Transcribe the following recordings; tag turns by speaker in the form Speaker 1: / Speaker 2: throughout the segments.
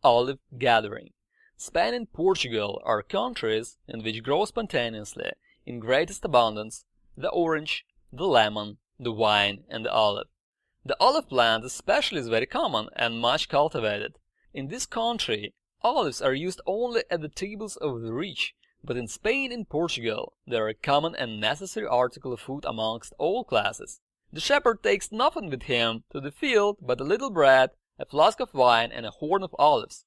Speaker 1: olive gathering. Spain and Portugal are countries in which grow spontaneously, in greatest abundance, the orange, the lemon, the wine, and the olive. The olive plant especially is very common and much cultivated. In this country, olives are used only at the tables of the rich, but in Spain and Portugal they are a common and necessary article of food amongst all classes. The shepherd takes nothing with him to the field but a little bread, a flask of wine, and a horn of olives.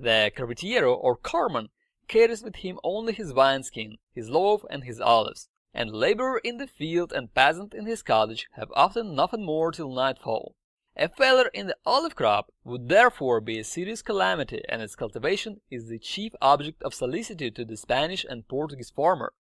Speaker 1: The carvetiero or carman carries with him only his wineskin, his loaf, and his olives, and laborer in the field and peasant in his cottage have often nothing more till nightfall. A failure in the olive crop would therefore be a serious calamity, and its cultivation is the chief object of solicitude to the Spanish and Portuguese farmer.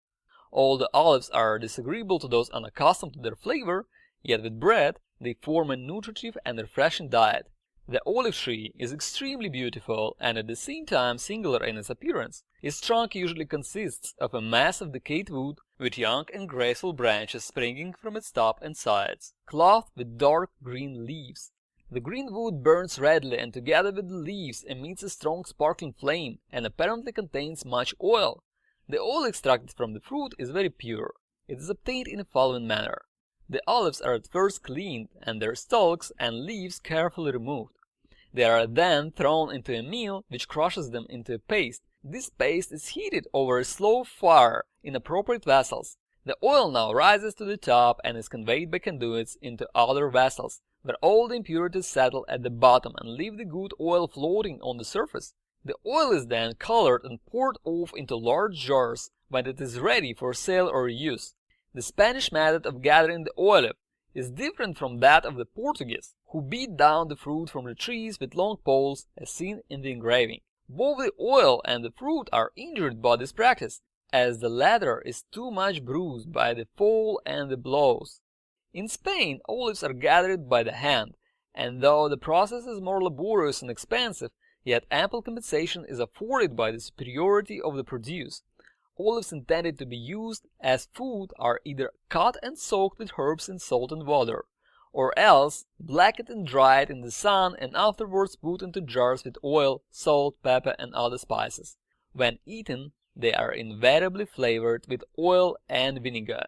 Speaker 1: All the olives are disagreeable to those unaccustomed to their flavor, yet with bread they form a nutritive and refreshing diet. The olive tree is extremely beautiful and at the same time singular in its appearance. Its trunk usually consists of a mass of decayed wood with young and graceful branches springing from its top and sides, clothed with dark green leaves. The green wood burns readily and together with the leaves emits a strong sparkling flame and apparently contains much oil. The oil extracted from the fruit is very pure. It is obtained in the following manner. The olives are at first cleaned and their stalks and leaves carefully removed. They are then thrown into a mill which crushes them into a paste. This paste is heated over a slow fire in appropriate vessels. The oil now rises to the top and is conveyed by conduits into other vessels, where all the impurities settle at the bottom and leave the good oil floating on the surface. The oil is then colored and poured off into large jars when it is ready for sale or use. The Spanish method of gathering the olive is different from that of the Portuguese, who beat down the fruit from the trees with long poles, as seen in the engraving. Both the oil and the fruit are injured by this practice, as the latter is too much bruised by the fall and the blows. In Spain, olives are gathered by the hand, and though the process is more laborious and expensive, yet ample compensation is afforded by the superiority of the produce. Olives intended to be used as food are either cut and soaked with herbs in salt and water, or else blackened and dried in the sun and afterwards put into jars with oil, salt, pepper, and other spices. When eaten, they are invariably flavored with oil and vinegar.